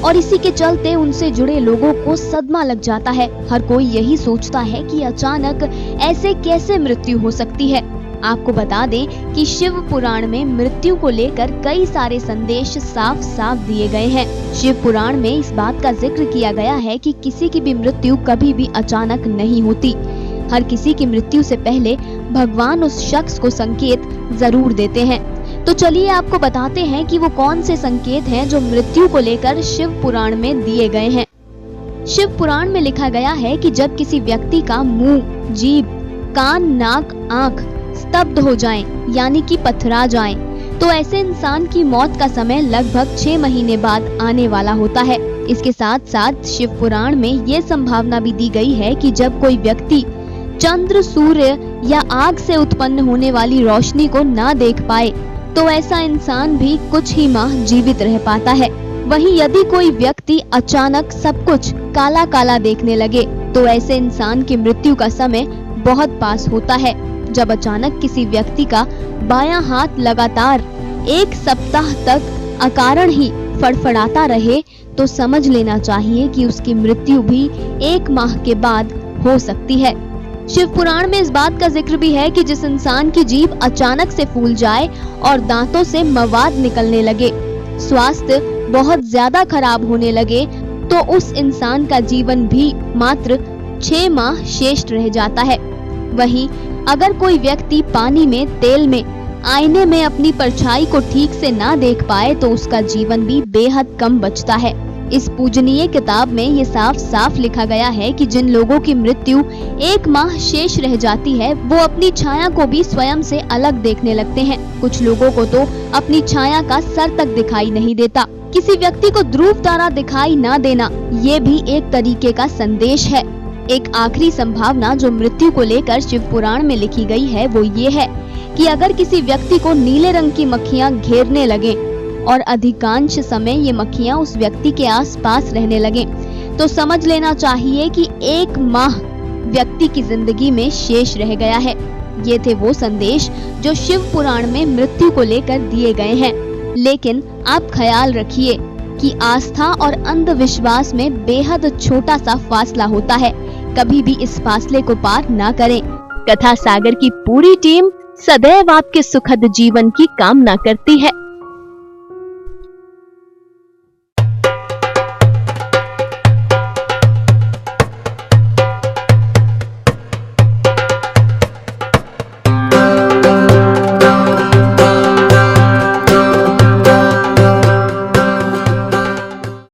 और इसी के चलते उनसे जुड़े लोगों को सदमा लग जाता है। हर कोई यही सोचता है कि अचानक ऐसे कैसे मृत्यु हो सकती है। आपको बता दें कि शिव पुराण में मृत्यु को लेकर कई सारे संदेश साफ साफ दिए गए हैं। शिव पुराण में इस बात का जिक्र किया गया है कि किसी की भी मृत्यु कभी भी अचानक नहीं होती। हर किसी की मृत्यु से पहले भगवान उस शख्स को संकेत जरूर देते हैं। तो चलिए आपको बताते हैं कि वो कौन से संकेत हैं जो मृत्यु को लेकर शिव पुराण में दिए गए हैं। शिव पुराण में लिखा गया है कि जब किसी व्यक्ति का मुंह, जीभ, कान, नाक, आंख स्तब्ध हो जाएं, यानी कि पथरा जाएं, तो ऐसे इंसान की मौत का समय लगभग 6 महीने बाद आने वाला होता है। इसके साथ साथ शिव पुराण में ये संभावना भी दी गई है कि जब कोई व्यक्ति चंद्र, सूर्य या आग से उत्पन्न होने वाली रोशनी को ना देख पाए तो ऐसा इंसान भी कुछ ही माह जीवित रह पाता है। वहीं यदि कोई व्यक्ति अचानक सब कुछ काला काला देखने लगे तो ऐसे इंसान की मृत्यु का समय बहुत पास होता है। जब अचानक किसी व्यक्ति का बायां हाथ लगातार 1 सप्ताह तक अकारण ही फड़फड़ाता रहे तो समझ लेना चाहिए कि उसकी मृत्यु भी 1 माह के बाद हो सकती है। शिव पुराण में इस बात का जिक्र भी है कि जिस इंसान की जीभ अचानक से फूल जाए और दांतों से मवाद निकलने लगे, स्वास्थ्य बहुत ज्यादा खराब होने लगे, तो उस इंसान का जीवन भी मात्र 6 माह शेष रह जाता है। वहीं अगर कोई व्यक्ति पानी में, तेल में, आईने में अपनी परछाई को ठीक से ना देख पाए तो उसका जीवन भी बेहद कम बचता है। इस पूजनीय किताब में ये साफ साफ लिखा गया है कि जिन लोगों की मृत्यु 1 माह शेष रह जाती है वो अपनी छाया को भी स्वयं से अलग देखने लगते हैं। कुछ लोगों को तो अपनी छाया का सर तक दिखाई नहीं देता। किसी व्यक्ति को ध्रुव तारा दिखाई ना देना ये भी एक तरीके का संदेश है। एक आखिरी संभावना जो मृत्यु को लेकर शिव पुराण में लिखी गई है वो ये है कि अगर किसी व्यक्ति को नीले रंग की मक्खियां घेरने लगे और अधिकांश समय ये मक्खियां उस व्यक्ति के आसपास रहने लगे तो समझ लेना चाहिए कि 1 माह व्यक्ति की जिंदगी में शेष रह गया है। ये थे वो संदेश जो शिव पुराण में मृत्यु को लेकर दिए गए हैं। लेकिन आप ख्याल रखिए कि आस्था और अंधविश्वास में बेहद छोटा सा फासला होता है। कभी भी इस फासले को पार ना करें। कथा सागर की पूरी टीम सदैव आपके सुखद जीवन की कामना करती है।